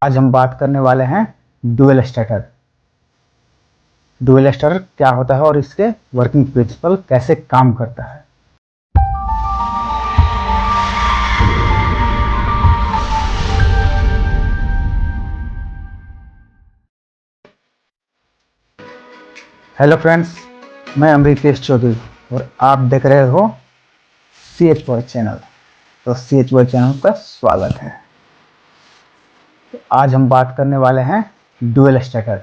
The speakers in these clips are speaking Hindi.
आज हम बात करने वाले हैं डुअल स्टार्टर। डुअल स्टार्टर क्या होता है और इसके वर्किंग प्रिंसिपल कैसे काम करता है। हेलो फ्रेंड्स, मैं अमृतेश चौधरी और आप देख रहे हो CH बॉय चैनल। तो CH बॉय चैनल का स्वागत है। तो आज हम बात करने वाले हैं डुअल स्टार्टर।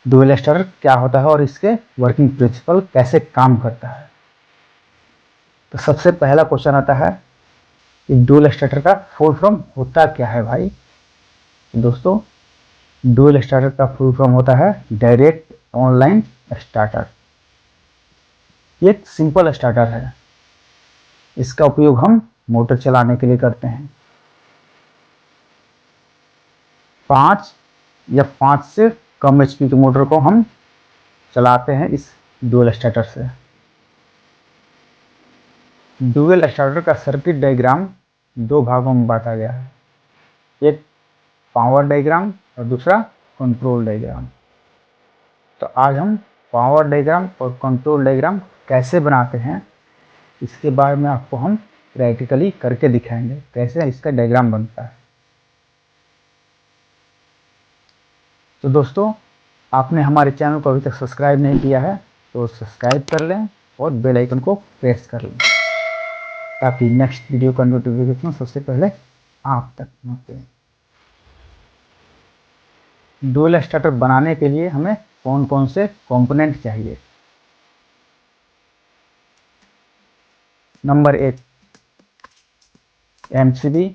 डुअल स्टार्टर क्या होता है और इसके वर्किंग प्रिंसिपल कैसे काम करता है। तो सबसे पहला क्वेश्चन आता है कि डुअल स्टार्टर का फुल फॉर्म होता क्या है भाई। तो दोस्तों, डुअल स्टार्टर का फुल फॉर्म होता है डायरेक्ट ऑनलाइन स्टार्टर। ये एक सिंपल स्टार्टर है। इसका उपयोग हम मोटर चलाने के लिए करते हैं। 5 या 5 से कम HP की मोटर को हम चलाते हैं इस डुअल स्टार्टर से। डुअल स्टार्टर का सर्किट डायग्राम 2 भागों में बांटा गया है। एक पावर डायग्राम और दूसरा कंट्रोल डायग्राम। तो आज हम पावर डायग्राम और कंट्रोल डायग्राम कैसे बनाते हैं इसके बारे में आपको हम प्रैक्टिकली करके दिखाएंगे कैसे इसका डायग्राम बनता है। तो दोस्तों, आपने हमारे चैनल को अभी तक सब्सक्राइब नहीं किया है तो सब्सक्राइब कर लें और बेल आइकन को प्रेस कर लें ताकि नेक्स्ट वीडियो का नोटिफिकेशन सबसे पहले आप तक पहुंचे। डुअल स्टार्टर बनाने के लिए हमें कौन कौन से कंपोनेंट चाहिए। Number 1, MCB,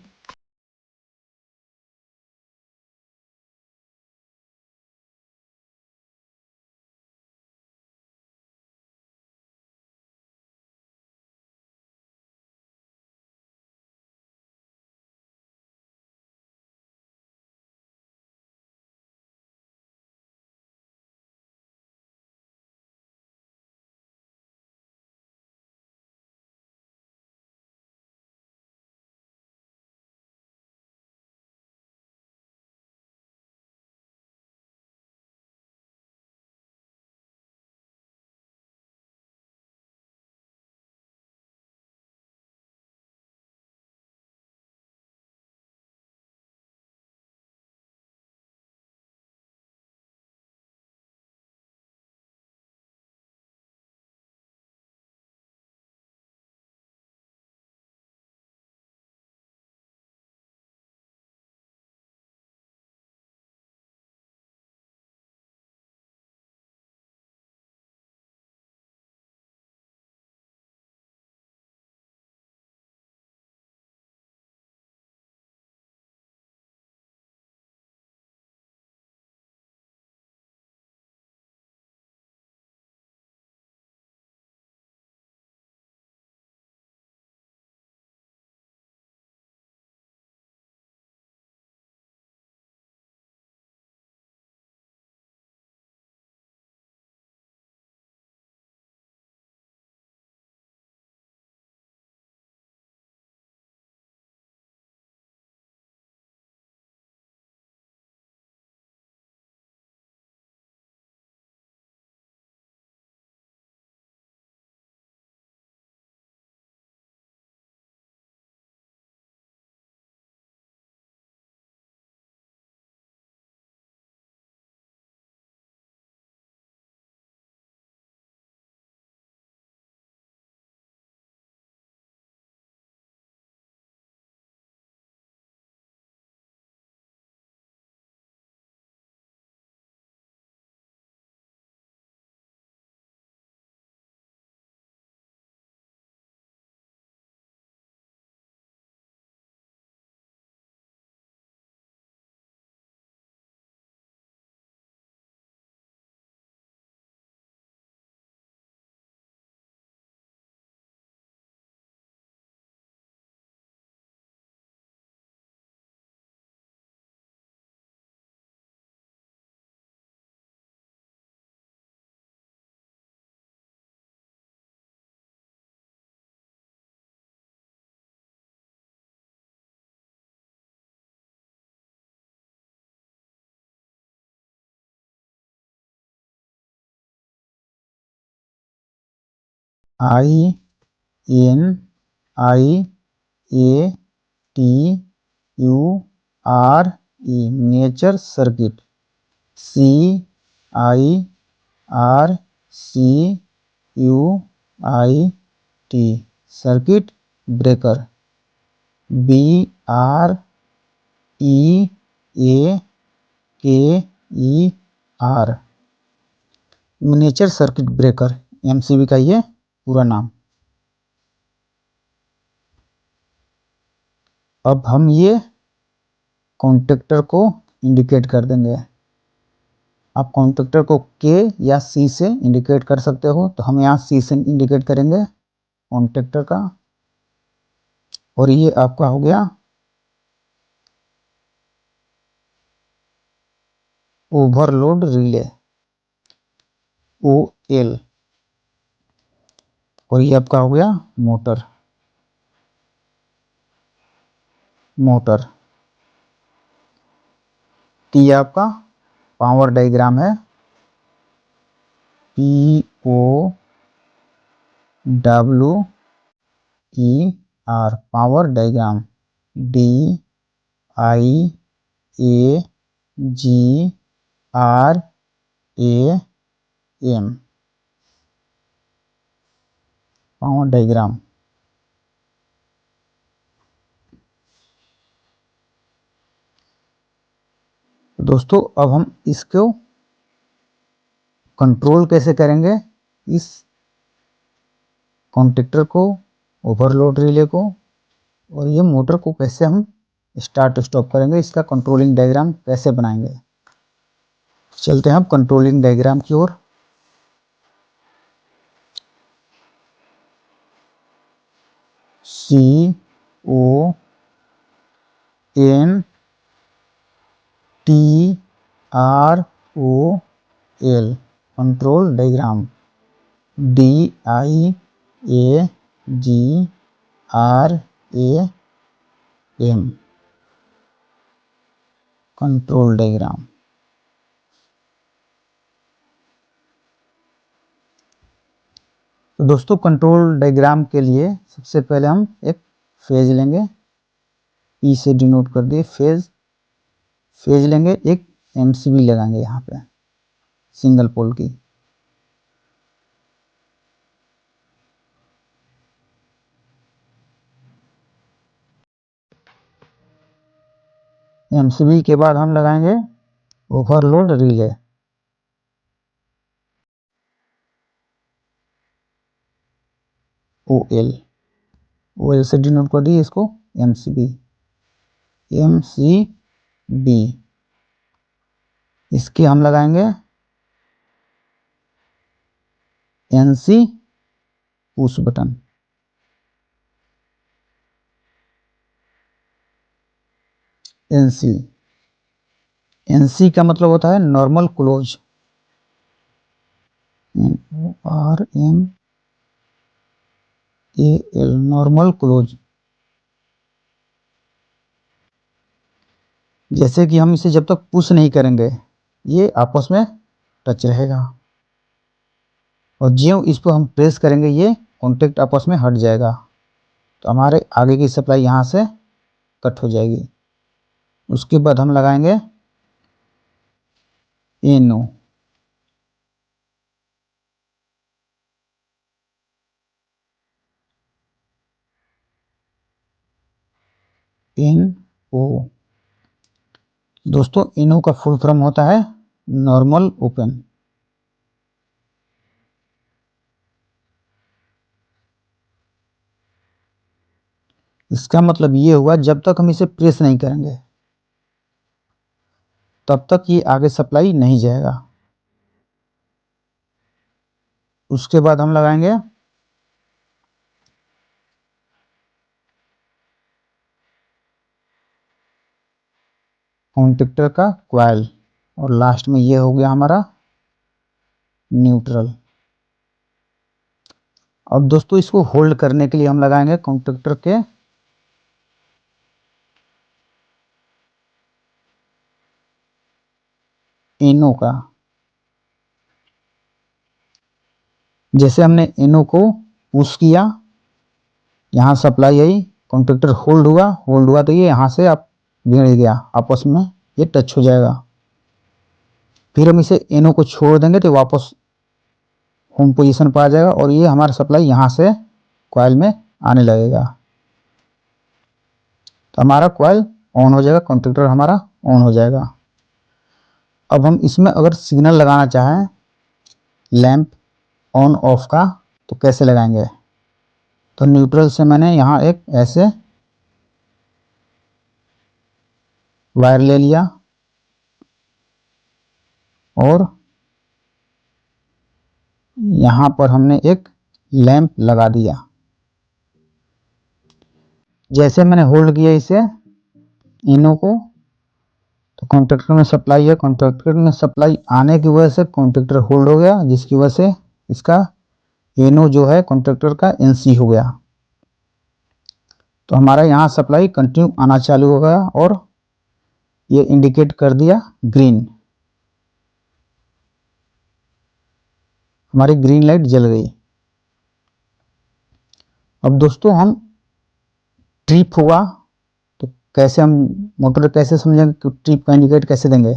NINIATURE, nature circuit, CIRCUIT, circuit breaker, BREAKER, miniature circuit breaker, MCB का ये पूरा नाम। अब हम ये कॉन्टेक्टर को इंडिकेट कर देंगे। आप कॉन्टेक्टर को के या सी से इंडिकेट कर सकते हो, तो हम यहाँ सी से इंडिकेट करेंगे कॉन्टेक्टर का। और ये आपका हो गया ओवरलोड रिले, OL। और ये आपका हो गया मोटर। तो ये आपका पावर डायग्राम है, POWER, power diagram, DIAGRAM, power diagram. दोस्तों अब हम इसको कंट्रोल कैसे करेंगे, इस कॉन्टेक्टर को, ओवरलोड रिले को, और ये मोटर को कैसे हम स्टार्ट स्टॉप करेंगे, इसका कंट्रोलिंग डायग्राम कैसे बनाएंगे। चलते हैं हम कंट्रोलिंग डायग्राम की ओर। CONTROL, control diagram, DIAGRAM, control diagram. तो दोस्तों कंट्रोल डायग्राम के लिए सबसे पहले हम एक फेज लेंगे, ई से डिनोट कर दिए फेज लेंगे, एक MCB लगाएंगे यहाँ पे सिंगल पोल की। MCB के बाद हम लगाएंगे ओवरलोड रिले, OL से डिनोट कर दिए इसको MCB। इसके हम लगाएंगे NC पुश बटन, NC का मतलब होता है normal close, NORMAL, normal close. जैसे कि हम इसे जब तक पुश नहीं करेंगे ये आपस में टच रहेगा, और ज्यों इस पर हम प्रेस करेंगे ये कॉन्टेक्ट आपस में हट जाएगा, तो हमारे आगे की सप्लाई यहाँ से कट हो जाएगी। उसके बाद हम लगाएंगे NO, दोस्तों NO का फुल फॉर्म होता है नॉर्मल ओपन। इसका मतलब ये हुआ जब तक हम इसे प्रेस नहीं करेंगे तब तक ये आगे सप्लाई नहीं जाएगा। उसके बाद हम लगाएंगे कॉन्टेक्टर का कॉइल, और लास्ट में ये हो गया हमारा न्यूट्रल। अब दोस्तों इसको होल्ड करने के लिए हम लगाएंगे कॉन्टेक्टर के NO का। जैसे हमने NO को पुश किया, यहाँ सप्लाई आई, कॉन्टेक्टर होल्ड हुआ तो ये यहाँ से आप भिड़ गया, आपस में ये टच हो जाएगा। फिर हम इसे एनो को छोड़ देंगे तो वापस होम पोजीशन पर आ जाएगा और ये हमारा सप्लाई यहाँ से कॉइल में आने लगेगा। तो हमारा कॉइल ऑन हो जाएगा, कॉन्टेक्टर हमारा ऑन हो जाएगा। अब हम इसमें अगर सिग्नल लगाना चाहें लैंप ऑन ऑफ का तो कैसे लगाएंगे? तो न्यूट्रल से मैंने यहाँ एक ऐसे वायर ले लिया और यहाँ पर हमने एक लैंप लगा दिया। जैसे मैंने होल्ड किया इसे इनो को तो कॉन्टेक्टर में सप्लाई है, कॉन्टेक्टर में सप्लाई आने की वजह से कॉन्टेक्टर होल्ड हो गया, जिसकी वजह से इसका एनो जो है कॉन्टेक्टर का एनसी हो गया। तो हमारा यहाँ सप्लाई कंटिन्यू आना चालू हो गया और ये इंडिकेट कर दिया ग्रीन, हमारी ग्रीन लाइट जल गई। अब दोस्तों हम ट्रिप हुआ तो कैसे हम मोटर कैसे समझेंगे कि ट्रिप का इंडिकेट कैसे देंगे?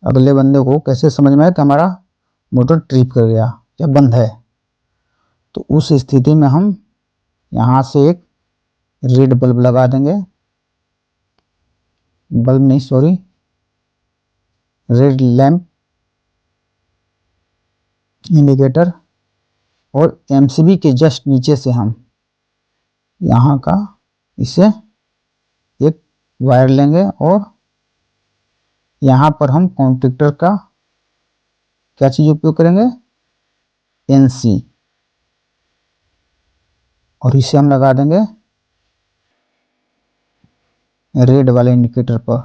अगले बंदे को कैसे समझ में आए कि हमारा मोटर ट्रिप कर गया या बंद है? तो उस स्थिति में हम यहाँ से एक रेड बल्ब लगा देंगे, बल्ब नहीं सॉरी रेड लैंप इंडिकेटर, और एमसीबी के जस्ट नीचे से हम यहाँ का इसे एक वायर लेंगे और यहाँ पर हम कॉन्टेक्टर का क्या चीज उपयोग करेंगे? एनसी, और इसे हम लगा देंगे रेड वाले इंडिकेटर पर।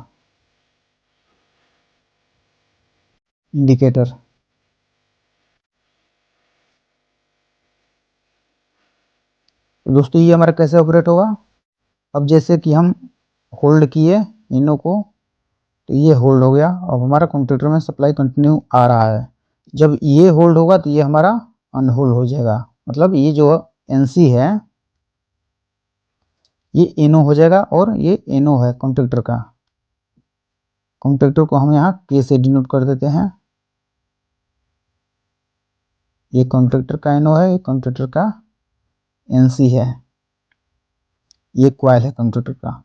तो दोस्तों ये हमारा कैसे ऑपरेट होगा? अब जैसे कि हम होल्ड किए इनो को तो ये होल्ड हो गया, अब हमारा कॉन्टेक्टर में सप्लाई कंटिन्यू आ रहा है। जब ये होल्ड होगा तो ये हमारा अनहोल्ड हो जाएगा, मतलब ये जो एनसी है ये एनो हो जाएगा और ये एनो है कॉन्टेक्टर का। कॉन्टेक्टर को हम यहाँ के से डिनोट कर देते हैं, ये कॉन्टेक्टर का एनो है, ये कॉन्टेक्टर का एनसी है, ये क्वाइल है कॉन्टेक्टर का।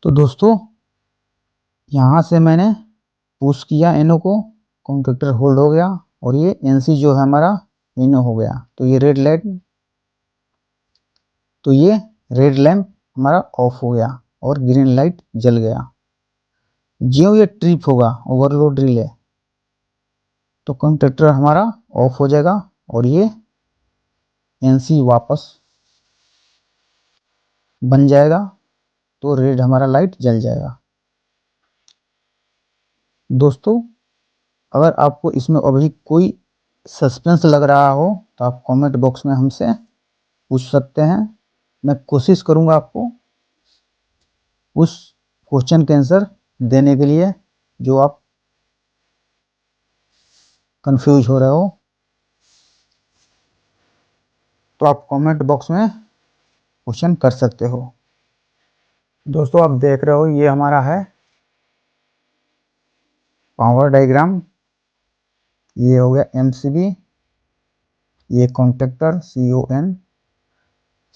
तो दोस्तों यहाँ से मैंने पुश किया एनो को, कॉन्टेक्टर होल्ड हो गया और ये एनसी जो है हमारा एनो हो गया। तो ये रेड लैंप हमारा ऑफ हो गया और ग्रीन लाइट जल गया। ज्यों ये ट्रिप होगा ओवरलोड रिले तो कॉन्टेक्टर हमारा ऑफ हो जाएगा और ये एनसी वापस बन जाएगा, तो रेड हमारा लाइट जल जाएगा। दोस्तों अगर आपको इसमें अभी कोई सस्पेंस लग रहा हो तो आप कमेंट बॉक्स में हमसे पूछ सकते हैं, मैं कोशिश करूंगा आपको उस क्वेश्चन के आंसर देने के लिए जो आप कंफ्यूज हो रहे हो। तो आप कमेंट बॉक्स में क्वेश्चन कर सकते हो। दोस्तों आप देख रहे हो ये हमारा है पावर डायग्राम, ये हो गया एमसीबी, ये कॉन्टेक्टर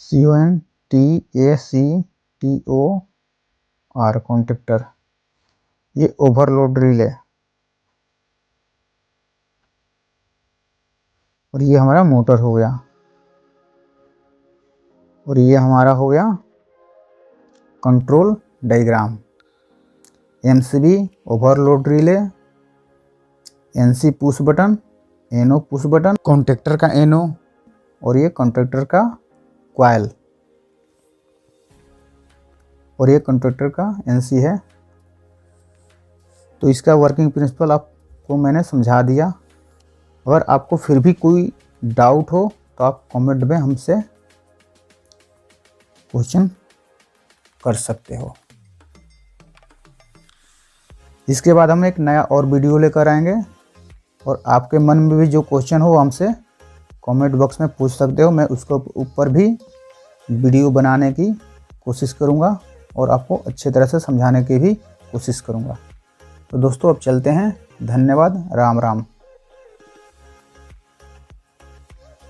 CON TACTOR कॉन्टेक्टर, ये ओवरलोड रिले और ये हमारा मोटर हो गया और ये हमारा हो गया control diagram. MCB overload relay, NC push button, NO push button, contactor का एनो और ये कॉन्टेक्टर का क्वाइल और ये कॉन्टेक्टर का एनसी है। तो इसका वर्किंग प्रिंसिपल आपको मैंने समझा दिया। अगर आपको फिर भी कोई डाउट हो तो आप कमेंट में हमसे क्वेश्चन कर सकते हो। इसके बाद हम एक नया और वीडियो लेकर आएंगे। और आपके मन में भी जो क्वेश्चन हो हमसे कमेंट बॉक्स में पूछ सकते हो। मैं उसके ऊपर भी वीडियो बनाने की कोशिश करूँगा और आपको अच्छे तरह से समझाने की भी कोशिश करूँगा। तो दोस्तों अब चलते हैं। धन्यवाद। राम राम।